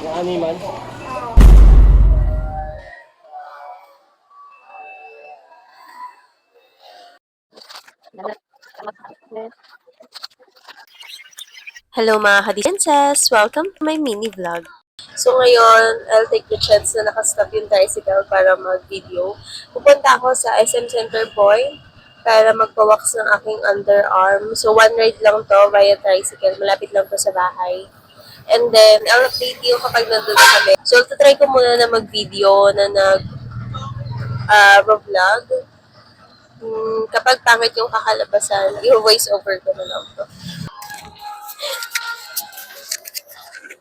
Yung animal. Hello mga ka-Princess! Welcome to my mini vlog. So ngayon, I'll take the chance na nakastop yung tricycle para mag-video. Pupunta ako sa SM Center Point para magpa-wax ng aking underarm. So one ride lang to via tricycle. Malapit lang to sa bahay. And then, I'll update you kapag nandun na kami. So, try ko muna na mag-video na nag-vlog. Kapag pangit yung kakalabasan, i-voice over ko na lang to.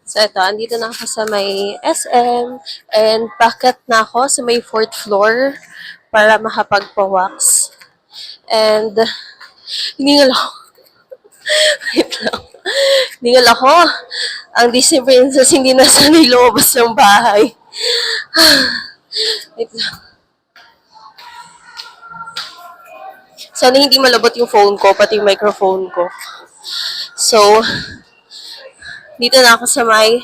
So, ito, andito na ako sa may SM and packet na ako sa may 4th floor para makapagpa-wax. And, hiningal ako. Wait lang. Hiningal ako. Ang Disney Princess hindi na sanay lumabas ng bahay. Wait lang. Sana hindi malabot yung phone ko, pati yung microphone ko. So, dito na ako sa may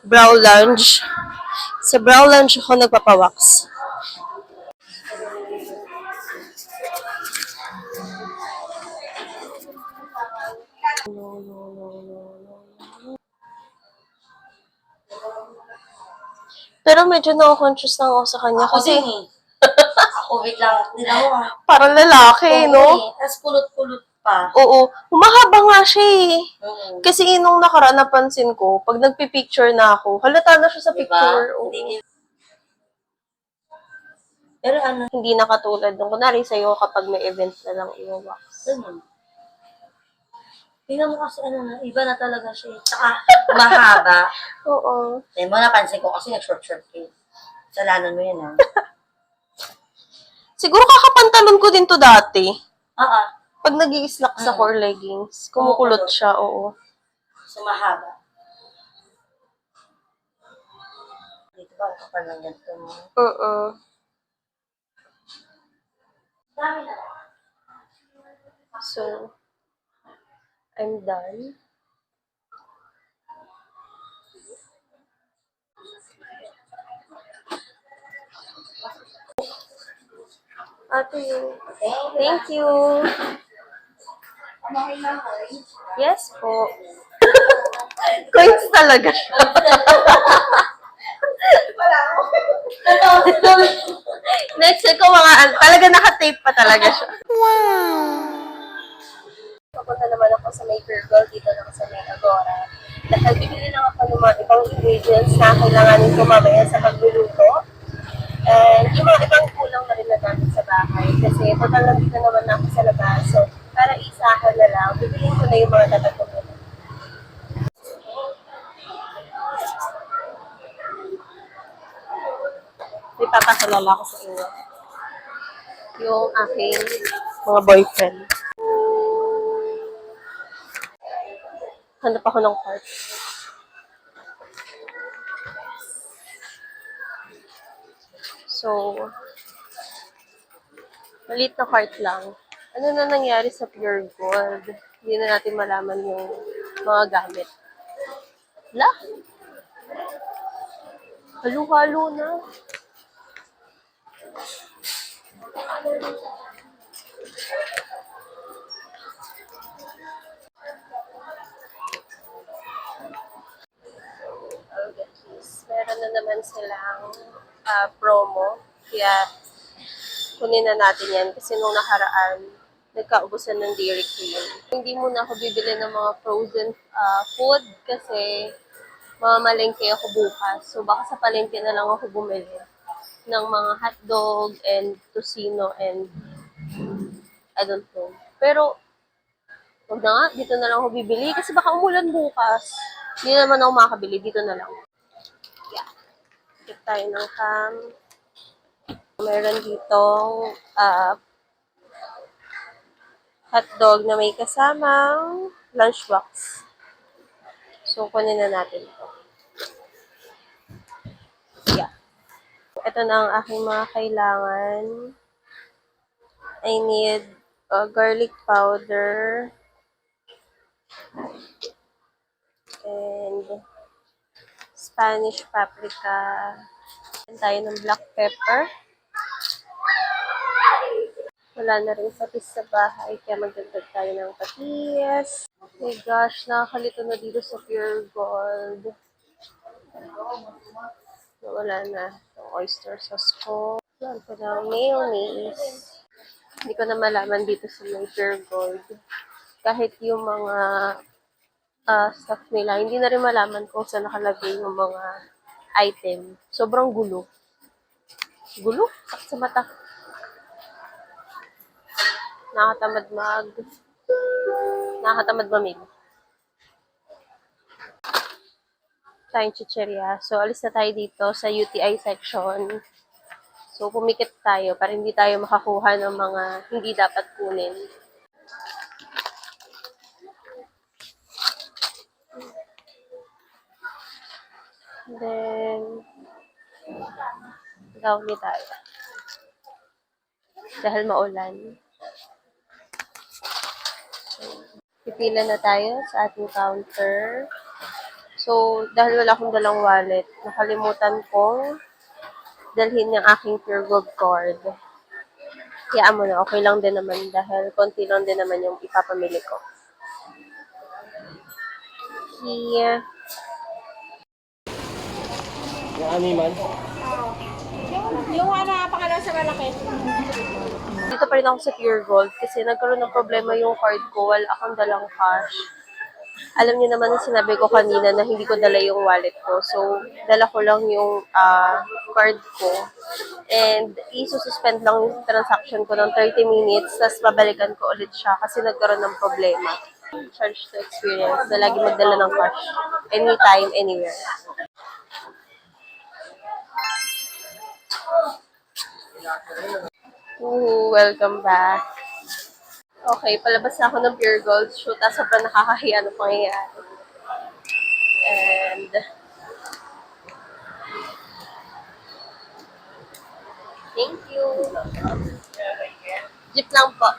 brow lounge. Sa brow lounge ako nagpapawax. Pero medyo na-conscious na ako sa kanya Ako kasi din eh. Ako, wait lang. Hindi ako ah. parang lalaki, no? Tapos kulot-kulot pa. Oo. Humahaba nga siya eh. Oo. Kasi nung nakaraan napansin ko, pag nagpipicture na ako, halata na siya sa Diba? picture. Oo. Hindi. Pero ano, Hindi na katulad nung kunwari sa'yo kapag may event na lang i-wax. ganun. Tingnan mo kasi ano na, iba na talaga siya. Tsaka, mahaba. Oo. Eh, mo napansin ko kasi nag-short-short kayo. Salanan mo yan ah. Siguro kakapantalon ko din to dati. Oo. Pag nag-i-slack sa core leggings, kumukulot siya, oo. So, mahaba. Dito ba ang kapal ng ganito mo? Oo. Dami na. So, I'm done. Ate, thank you. Yes po. Coins talaga siya. Next week ko talaga naka-tape pa talaga siya. Papunta naman ako sa may Virgil, dito lang sa may Agora. Dahil bibili lang ako ng mga ibang ingredients na kailanganin ko mamaya sa pagluluto. And yung mga ibang kulang na rin na namin sa bahay. Kasi total nandito naman ako sa labas. So, para isahan na lang, bibiliin ko na yung mga dapat ko muna. May papasalala ko sa inyo. Yung aking mga boyfriend. Hanap ako ng card. So, maliit na cart lang. Ano na nangyari sa Pure Gold? Hindi na natin malaman yung mga gamit. La? Halo-halo na. I'll get this. Meron na naman silang promo. Kaya, kunin na natin yan. Kasi nung nakaraan, nagkaubusan ng Dairy Queen. Hindi muna ako bibili ng mga frozen food kasi mamamalengke ako bukas. So, baka sa palengke na lang ako bumili ng mga hotdog and tocino and I don't know. Pero, wag na nga, dito na lang ako bibili kasi baka umulan bukas. Hindi naman ako makakabili, dito na lang. Yeah. Get tayo ng ham. Meron ditong hotdog na may kasamang lunchbox. So, kunin na natin ito. Yeah. Ito na ang aking mga kailangan. I need garlic powder and Spanish paprika. Ayan tayo ng black pepper. Wala na rin patis sa bahay, kaya magdagdag tayo ng patis. Oh my gosh, nakakalito na dito sa Pure Gold. Wala na yung oyster sauce ko. Wala ko ng mayonnaise. Hindi ko na malaman dito sa may Pure Gold. Kahit yung mga stuff nila, hindi na rin malaman kung saan nakalagay yung mga item. Sobrang gulo. Gulo? Sakit sa mata. Nakakatamad mamili. Tayong chicheria. So, alis na tayo dito sa UTI section. So, pumikit tayo para hindi tayo makakuha ng mga hindi dapat kunin. Then, gawin tayo. Dahil maulan. Pipila na tayo sa ating counter. So, dahil wala akong dalang wallet, nakalimutan kong dalhin yung aking Pure Gold card. Kaya mo na, okay lang din naman dahil konti lang din naman yung ipapamili ko. Here. Yung animal? Yung pangalan sa malaki. Dito pa rin ako sa Pure Gold kasi nagkaroon ng problema yung card ko. Wala akong dalang cash. Alam niyo naman yung sinabi ko kanina na hindi ko dala yung wallet ko. So, dala ko lang yung card ko. And, isususpend lang yung transaction ko ng 30 minutes. Tapos, babalikan ko ulit siya kasi nagkaroon ng problema. Charge to experience na lagi magdala ng cash. Anytime, anywhere. Ooh, welcome back. Okay, palabas na ako ng Pure Gold shoot. Sobrang nakakahiya na pangyayari. And, thank you. Jeep lang po.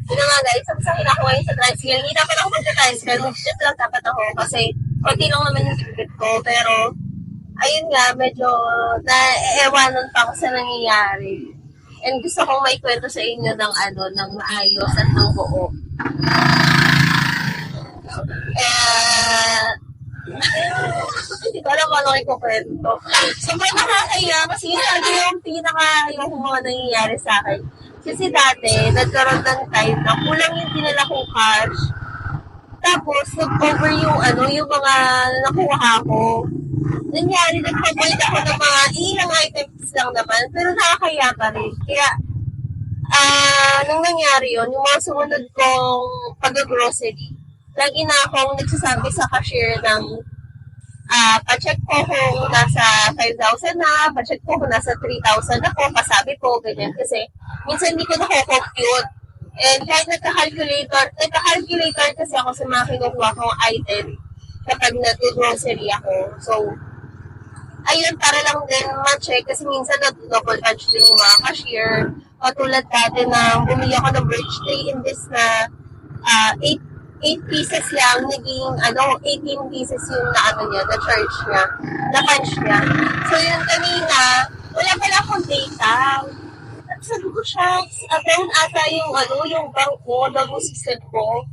Yun nga guys, sabi ako ngayon sa tricycle. Hindi dapat ako magka-tricycle. Mag-jeep lang dapat ako kasi konti lang naman yung ticket ko. Pero, ayun nga, medyo naewanan pa ako sa nangyayari. And gusto kong may kwento sa inyo ng ng maayos at ng buo. Hindi ko alam ano ikukwento. Sobrang nakakaya kasi yun yung pinaka mga nangyayari sa akin. Kasi dati, nagkaroon ng time na kulang yung dinala kong cash. Tapos, nag-cover yung yung mga nakuha ko. Nangyari, nag-provide ako ng mga ilang items lang naman, pero nakakaya pa rin. Kaya, nung nangyari yun, yung mga sumunod kong pag-grocery, lagi na akong nagsasabi sa cashier ng pa-check ko kung nasa 5,000 na, pa-check ko kung nasa 3,000 na po, pasabi ko, ganyan. Kasi, minsan hindi ko nako-compute. And kahit nagka-calculator kasi ako sa mga kinukuha kong item kapag nag-grocery ako. So, ayun, para lang din ma-check kasi minsan double punch din yung mga cashier. Katulad dati na bumili ako ng birch tree imbes na 8 pieces lang, naging 18 pieces yung na-charge niya, na-punch niya. So yun kanina, wala pala akong data. Sabi ko siya, down ata yung bank ko, double system ko.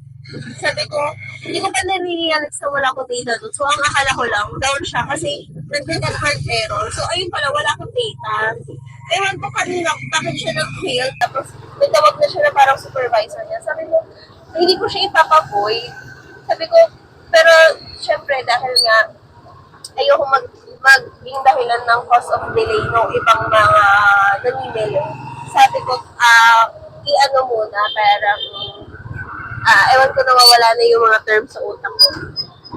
Sabi ko, hindi ko pa nare-realize na wala akong data doon. So ang akala ko lang, down siya kasi nag-network error. So ayun pala, wala akong data. Ewan ko kanina, bakit siya nag-fail. Tapos nagtawag na siya na parang supervisor niya. Sabi ko, hindi ko siya ipapavoid. Sabi ko, pero syempre dahil nga ayoko maging dahilan ng cause of delay ng ibang mga namimili. Sabi ko, muna, parang ewan ko nawawala na yung mga terms sa utak ko.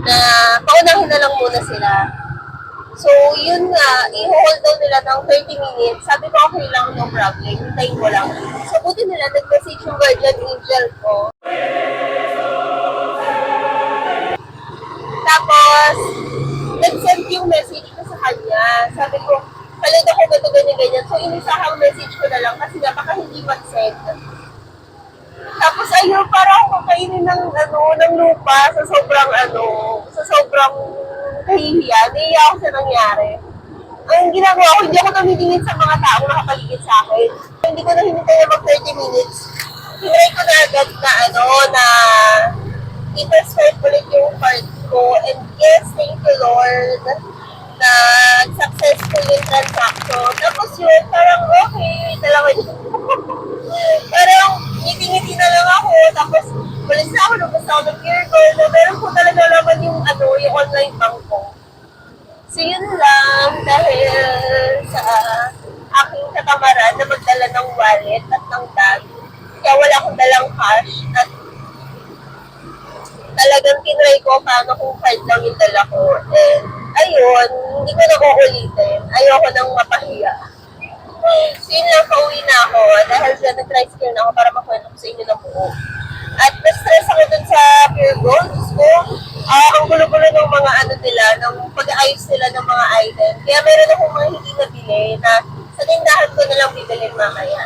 Na paunahin na lang muna sila. So, yun nga, i-hold down nila ng 30 minutes. Sabi ko, okay lang, no problem. Hintayin ko lang. So, buti nila, nag-message yung guardian angel ko. Tapos, nag-send yung message ko sa kanya. Sabi ko, palad ako ganito, ganyan. So, inisahang message ko na lang kasi nga baka hindi mag-send. Tapos, ayun, parang kakainin ng lupa sa sobrang Nahiya ako sa nangyari. Ang ginagawa ko, hindi ako tumitingin sa mga taong nakapaligid sa akin. Hindi ko na hinintay na mag 30 minutes. Hinay ko na agad na na i-transfer ulit yung card ko. And yes, thank you Lord, na successful yung transaction. Tapos yun, parang okay, talaga yun. Parang ngiti-ngiti na lang ako. Tapos, walis na ako, nabasa ako ng ear ko. Na meron ko talaga naman yung yung online bank ko. So yun lang, dahil sa aking katamaran na magdala ng wallet at ng bag. Kaya wala akong dalang cash at talagang tinry ko paano kung card lang yung dala ko. And ayun, hindi ko na uulitin. Ayoko nang mapahiya. So yun lang, pauwi na ako dahil dyan nag-tricycle na ako para makwento ko sa inyo ng buo. At na-stress ako dun sa Pure Gold. So, ang gulo-gulo ng mga nila, ng pag-aayos nila ng mga item. Kaya meron akong mga hindi nabili na sa tindahan ko na lang bibilin mamaya.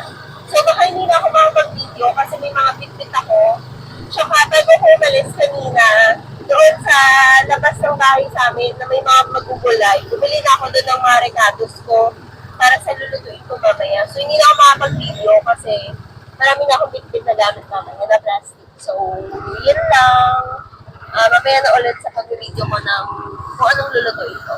So, baka hindi na ako makapag-video kasi may mga bit-bit ako. Tsaka, bago ko umalis kanina, doon sa labas ng bahay sa amin na may mga magugulay, bumili na ako doon ng mga recados ko para sa lulutuin ko mamaya. So, hindi na ako makapag-video kasi marami na akong bit-bit na gamit mamaya na plastic. So, yun lang. Mamaya na ulit sa pag-video ko ng kung anong lulutuin ko.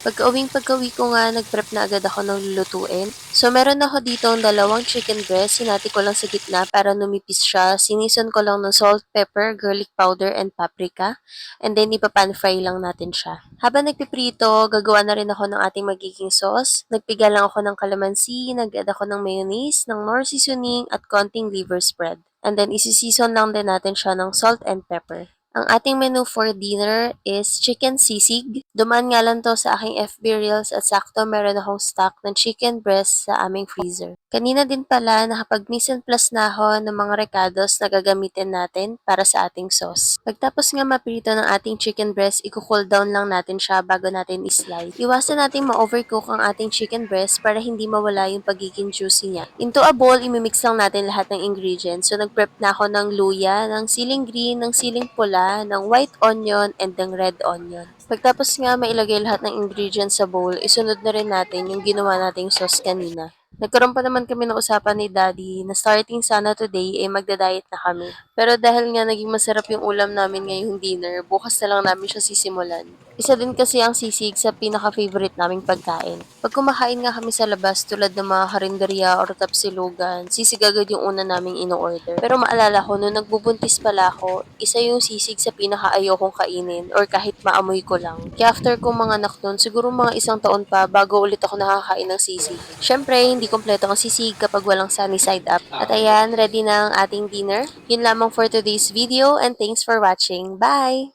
Pagka-uwi ko nga, nag-prep na agad ako ng lulutuin. So, meron ako dito ang dalawang chicken breast. Sinati ko lang sa gitna para numipis siya. Sinison ko lang ng salt, pepper, garlic powder, and paprika. And then, ipapan fry lang natin siya. Habang nagpiprito, gagawa na rin ako ng ating magiging sauce. Nagpiga lang ako ng calamansi, nag-add ako ng mayonnaise, ng nor seasoning, at konting liver spread. And then, isisison lang din natin siya ng salt and pepper. Ang ating menu for dinner is chicken sisig. Dumaan nga lang to sa aking FB Reels at sakto meron akong stock ng chicken breast sa aming freezer. Kanina din pala nakapag-mise en place na ako ng mga recados na gagamitin natin para sa ating sauce. Pagtapos nga maprito ng ating chicken breast, i-cool down lang natin siya bago natin i-slice. Iwasan natin ma-overcook ang ating chicken breast para hindi mawala yung pagiging juicy niya. Into a bowl, imimix lang natin lahat ng ingredients. So nag-prep na ako ng luya, ng siling green, ng siling pula, ng white onion, and ng red onion. Pagtapos nga mailagay lahat ng ingredients sa bowl, isunod na rin natin yung ginawa nating sauce kanina. Nagkaroon pa naman kami ng usapan ni Daddy na starting sana today ay magda-diet na kami. Pero dahil nga naging masarap yung ulam namin ngayong dinner, bukas na lang namin siya sisimulan. Isa din kasi ang sisig sa pinaka-favorite naming pagkain. Pag kumakain nga kami sa labas tulad ng mga karinderya or tapsilugan, sisig agad yung una naming ino-order. Pero maalala ko, nung nagbubuntis pala ako, isa yung sisig sa pinaka-ayokong kainin or kahit maamoy ko lang. Kaya after kong mga anak nun, siguro mga 1 taon pa bago ulit ako nakakain ng sisig. Syempre, hindi kompleto ang sisig kapag walang sunny side up. At ayan, ready na ang ating dinner. Yun lamang for today's video and thanks for watching. Bye!